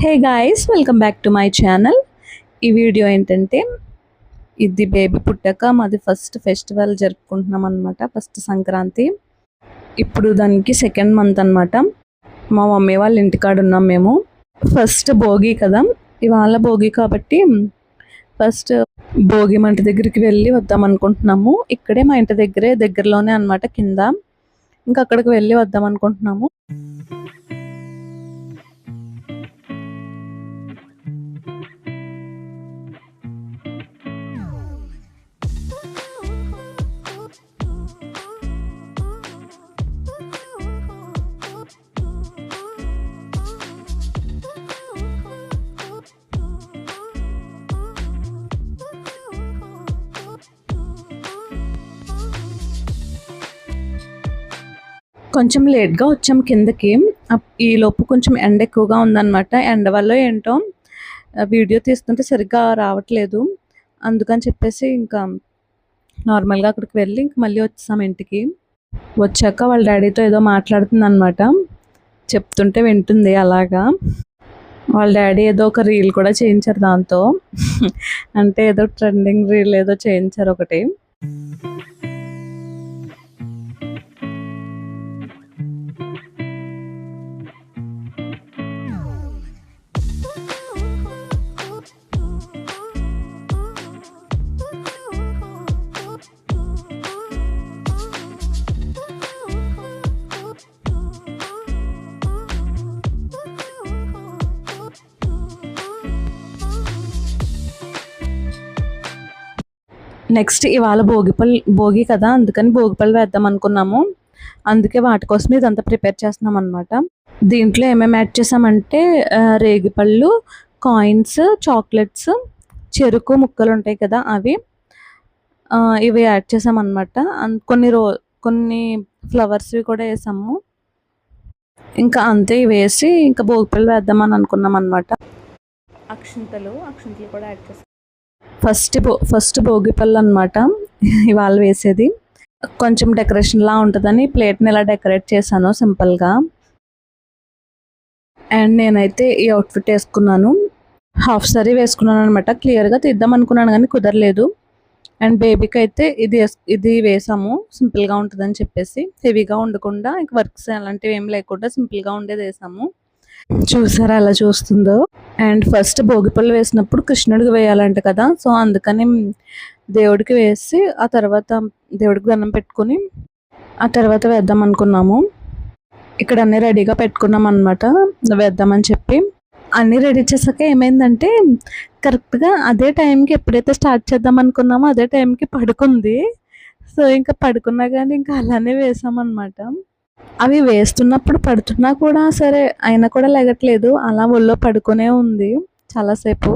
Hey guys, welcome back to my channel. ఈ video ఏంటంటే, ఇది బేబీ పుట్టాక మాది ఫస్ట్ ఫెస్టివల్ జరుపుకుంటున్నాం అనమాట. ఫస్ట్ సంక్రాంతి. ఇప్పుడు దానికి సెకండ్ మంత్ అనమాట. మా మమ్మీ వాళ్ళ ఇంటికాడ ఉన్నాం మేము. ఫస్ట్ భోగి కదా, ఇవాళ భోగి కాబట్టి ఫస్ట్ భోగి మంట దగ్గరికి వెళ్ళి వద్దాం అనుకుంటున్నాము. ఇక్కడే మా ఇంటి దగ్గరలోనే అనమాట, కింద. ఇంకా అక్కడికి వెళ్ళి వద్దాం అనుకుంటున్నాము. కొంచెం లేట్గా వచ్చాం కిందకి. ఈలోపు కొంచెం ఎండ ఎక్కువగా ఉందన్నమాట. ఎండ వల్ల ఏంటో వీడియో తీస్తుంటే సరిగ్గా రావట్లేదు. అందుకని చెప్పేసి ఇంకా నార్మల్గా అక్కడికి వెళ్ళి ఇంక మళ్ళీ వచ్చాం ఇంటికి. వచ్చాక వాళ్ళ డాడీతో ఏదో మాట్లాడుతుంది అనమాట. చెప్తుంటే వింటుంది అలాగా. వాళ్ళ డాడీ ఏదో ఒక రీల్ కూడా చేయించారు దాంతో. అంటే ఏదో ట్రెండింగ్ రీల్ ఏదో చేయించారు ఒకటి. నెక్స్ట్ ఇవాళ భోగి కదా, అందుకని భోగిపళ్ళు వేద్దాం అనుకున్నాము. అందుకే వాటి కోసం ఇదంతా ప్రిపేర్ చేస్తున్నాం అనమాట. దీంట్లో ఏమేమి యాడ్ చేసామంటే రేగిపళ్ళు, కాయిన్స్, చాక్లెట్స్, చెరుకు ముక్కలు ఉంటాయి కదా అవి, ఇవి యాడ్ చేసామన్నమాట. కొన్ని ఫ్లవర్స్వి కూడా వేసాము. ఇంకా అంతే వేసి ఇంకా భోగిపళ్ళు వేద్దామని అనుకున్నాం అనమాట. అక్షింతలు కూడా యాడ్ చేసాం. ఫస్ట్ భోగిపళ్ళు అనమాట ఇవాళ వేసేది. కొంచెం డెకరేషన్లా ఉంటుందని ప్లేట్ని ఇలా డెకరేట్ చేశాను సింపుల్గా. అండ్ నేనైతే ఈ అవుట్ఫిట్ వేసుకున్నాను. హాఫ్ సారీ వేసుకున్నాను అనమాట. క్లియర్గా తీద్దాం అనుకున్నాను కానీ కుదరలేదు. అండ్ బేబీకి అయితే ఇది వేసాము, సింపుల్గా ఉంటుందని చెప్పేసి. హెవీగా ఉండకుండా ఇంక వర్క్స్ అలాంటివి ఏం లేకుండా సింపుల్గా ఉండేది వేసాము. చూసారా ఎలా చూస్తుందో. అండ్ ఫస్ట్ భోగిపళ్ళు వేసినప్పుడు కృష్ణుడికి వేయాలంట కదా, సో అందుకని దేవుడికి వేసి ఆ తర్వాత దేవుడికి దండం పెట్టుకుని ఆ తర్వాత వేద్దాం అనుకున్నాము. ఇక్కడ అన్నీ రెడీగా పెట్టుకున్నాం అనమాట వేద్దామని చెప్పి. అన్నీ రెడీ చేసాక ఏమైందంటే కరెక్ట్గా అదే టైంకి ఎప్పుడైతే స్టార్ట్ చేద్దాం అనుకున్నామో అదే టైంకి పడుకుంది. సో ఇంకా పడుకున్నా కానీ ఇంకా అలానే వేసామన్నమాట. అవి వేస్తున్నప్పుడు పడుతున్నా కూడా సరే అయినా కూడా లెగట్లేదు, అలా ఒళ్ళో పడుకునే ఉంది చాలాసేపు.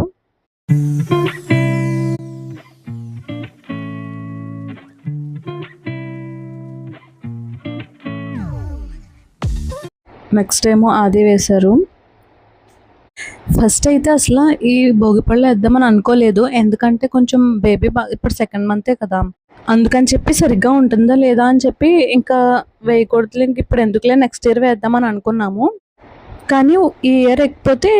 నెక్స్ట్ ఏమో అది వేశారు. ఫస్ట్ అయితే అసలు ఈ భోగిపళ్ళు వేద్దామని అనుకోలేదు, ఎందుకంటే కొంచెం బేబీ ఇప్పుడు సెకండ్ మంతే కదా, అందుకని చెప్పి సరిగ్గా ఉంటుందా లేదా అని చెప్పి ఇంకా వేయకూడదు, ఇంక ఇప్పుడు ఎందుకులే నెక్స్ట్ ఇయర్ వేద్దామని అనుకున్నాము. కానీ ఈ ఇయర్ ఎక్కిపోతే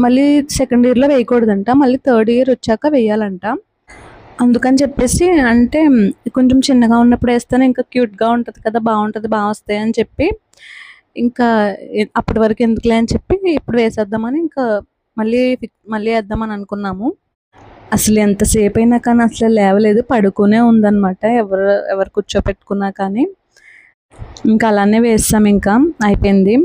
మళ్ళీ సెకండ్ ఇయర్లో వేయకూడదంట, మళ్ళీ థర్డ్ ఇయర్ వచ్చాక వేయాలంట. అందుకని చెప్పేసి అంటే కొంచెం చిన్నగా ఉన్నప్పుడు వేస్తేనే ఇంకా క్యూట్గా ఉంటుంది కదా, బాగుంటుంది, బాగా వస్తాయి అని చెప్పి ఇంకా అప్పటి వరకు ఎందుకులే అని చెప్పి ఇప్పుడు వేసేద్దామని ఇంకా మళ్ళీ వేద్దామని అనుకున్నాము. అసలు ఎంతసేపు అయినా కానీ అసలు లేవలేదు, పడుకునే ఉందన్నమాట. ఎవరు కూర్చోపెట్టుకున్నా కానీ ఇంకా అలానే వేస్తాం, ఇంకా అయిపోయింది.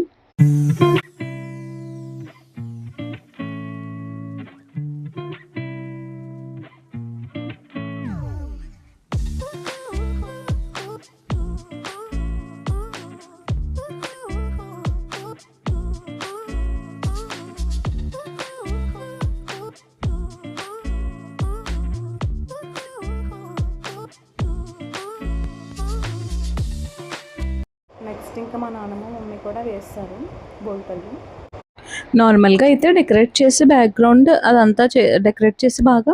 నెక్స్ట్ ఇంకా మా నాన్నమ్మ మమ్మీ కూడా వేస్తారు భోగిపళ్ళు. నార్మల్గా అయితే డెకరేట్ చేసి బ్యాక్గ్రౌండ్ అదంతా డెకరేట్ చేసి బాగా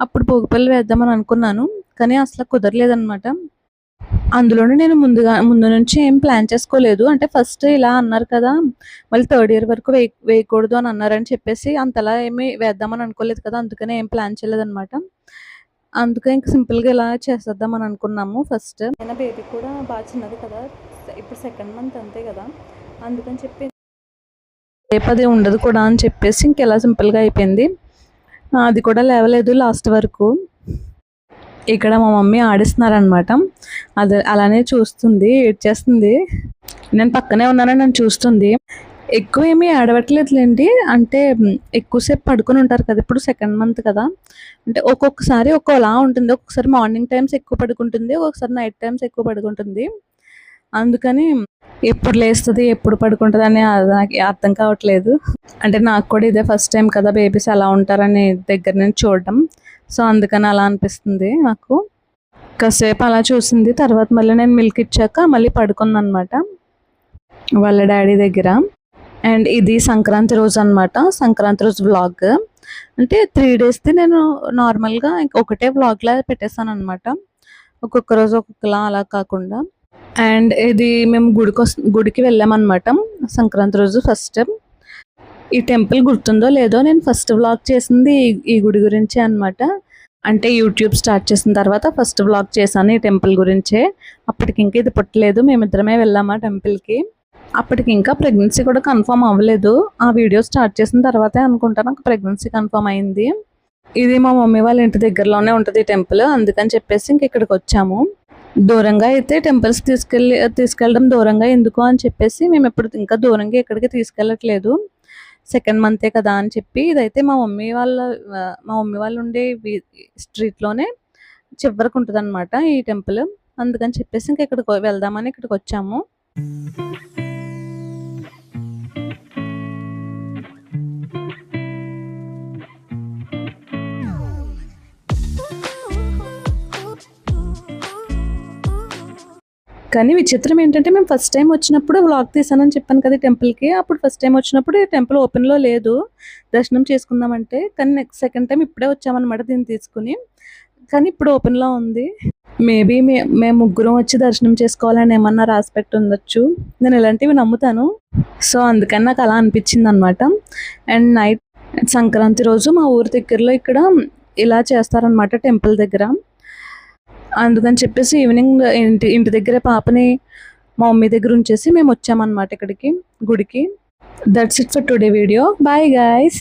అప్పుడు భోగిపళ్ళు వేద్దామని అనుకున్నాను, కానీ అసలు కుదరలేదనమాట. అందులోనే నేను ముందు నుంచి ఏం ప్లాన్ చేసుకోలేదు. అంటే ఫస్ట్ ఇలా అన్నారు కదా! మళ్ళీ థర్డ్ ఇయర్ వరకు వేయకూడదు అని అన్నారని చెప్పేసి అంతలా ఏమి వేద్దామని అనుకోలేదు కదా! అందుకనే ఏం ప్లాన్ చేయలేదనమాట. అందుకే ఇంక సింపుల్‌గా ఇలా చేసేద్దాం అని అనుకున్నాము ఫస్ట్. అయినా బేబీ కూడా బాగా చిన్నది కదా! ఇప్పుడు సెకండ్ మంత్ అంతే కదా! అందుకని చెప్పి రేపది ఉండదు కూడా అని చెప్పేసి ఇంకెలా సింపుల్‌గా అయిపోయింది. అది కూడా లేవలేదు లాస్ట్ వరకు. ఇక్కడ మా మమ్మీ ఆడిస్తున్నారనమాట. అలానే చూస్తుంది, ఏడ్చేస్తుంది. నేను పక్కనే ఉన్నానని నన్ను చూస్తుంది. ఎక్కువ ఏమీ ఏడవట్లేదులెండి. అంటే ఎక్కువసేపు పడుకొని ఉంటారు కదా! ఇప్పుడు సెకండ్ మంత్ కదా! అంటే ఒక్కొక్కసారి ఒక్కోలా ఉంటుంది. ఒక్కొక్కసారి మార్నింగ్ టైమ్స్ ఎక్కువ పడుకుంటుంది. ఒక్కొక్కసారి నైట్ టైమ్స్ ఎక్కువ పడుకుంటుంది. అందుకని ఎప్పుడు లేస్తది, ఎప్పుడు పడుకుంటదని నాకి అర్థం కావట్లేదు. అంటే నాకు కూడా ఇదే ఫస్ట్ టైం కదా! బేబీస్ ఎలా ఉంటారని దగ్గర నుంచి చూడడం. సో, అందుకని అలా అనిపిస్తుంది నాకు. కాసేపు అలా చూసింది. తర్వాత మళ్ళీ నేను మిల్క్ ఇచ్చాక మళ్ళీ పడుకుందనమాట వాళ్ళ డ్యాడీ దగ్గర. అండ్ ఇది సంక్రాంతి రోజు అనమాట. సంక్రాంతి రోజు వ్లాగ్. అంటే 3 డేస్‌ది నేను నార్మల్‌గా ఒకటే వ్లాగ్‌లా పెట్టేసాననమాట. ఒక్కొక్క రోజు ఒక్కొక్కలా అలా కాకుండా. అండ్ ఇది మేము గుడికి వెళ్ళామనమాట సంక్రాంతి రోజు ఫస్ట్. ఈ టెంపుల్ గుర్తుందో లేదో నేను ఫస్ట్ వ్లాగ్ చేసింది ఈ గుడి గురించే అనమాట. అంటే యూట్యూబ్ స్టార్ట్ చేసిన తర్వాత ఫస్ట్ వ్లాగ్ చేశాను ఈ టెంపుల్ గురించే. అప్పటికింకా ఇది పుట్టలేదు. మేమిద్దరమే వెళ్ళాము ఆ టెంపుల్‌కి. అప్పటికింకా ప్రెగ్నెన్సీ కూడా కన్ఫర్మ్ అవ్వలేదు. ఆ వీడియో స్టార్ట్ చేసిన తర్వాతే అనుకుంటా నాకు ప్రెగ్నెన్సీ కన్ఫర్మ్ అయింది. ఇది మా మమ్మీ వాళ్ళ ఇంటి దగ్గరలోనే ఉంటది ఈ టెంపుల్. అందుకని చెప్పేసి ఇంక ఇక్కడికొచ్చాము. దూరంగా అయితే టెంపుల్స్ తీసుకెళ్ళడం దూరంగా ఎందుకు అని చెప్పేసి మేమెప్పుడు ఇంకా దూరంగా ఎక్కడికి తీసుకెళ్ళట్లేదు. సెకండ్ మంతే కదా అని చెప్పి ఇదైతే మా మమ్మీ వాళ్ళు ఉండే స్ట్రీట్‌లోనే చివరకు ఉంటదనమాట ఈ టెంపుల్. అందుకని చెప్పేసి ఇంక ఇక్కడికి వెళ్దామని ఇక్కడికొచ్చాము. కానీ విచిత్రం ఏంటంటే మేము ఫస్ట్ టైం వచ్చినప్పుడు వ్లాగ్ తీసానని చెప్పాను కదా! ఈ టెంపుల్‌కి. అప్పుడు ఫస్ట్ టైం వచ్చినప్పుడు ఈ టెంపుల్ ఓపెన్‌లో లేదు. దర్శనం చేసుకుందామంటే. కానీ నెక్స్ట్ సెకండ్ టైం ఇప్పుడే వచ్చామనమాట దీన్ని తీసుకొని. కానీ ఇప్పుడు ఓపెన్‌లో ఉంది. మేబీ మేము ముగ్గురం వచ్చి దర్శనం చేసుకోవాలని ఏమన్నా రాసిపెట్టి ఉండొచ్చు. నేను ఇలాంటివి నమ్ముతాను. సో, అందుకని నాకు అలా అనిపించిందనమాట. అండ్ నైట్ సంక్రాంతి రోజు మా ఊరి దగ్గరలో ఇక్కడ ఇలా చేస్తారనమాట టెంపుల్ దగ్గర. అందుకని చెప్పేసి ఈవినింగ్ ఇంటి దగ్గర పాపని మా మమ్మీ దగ్గర ఉంచేసి మేము వచ్చామన్నమాట ఇక్కడికి గుడికి. That's it for today video. Bye guys.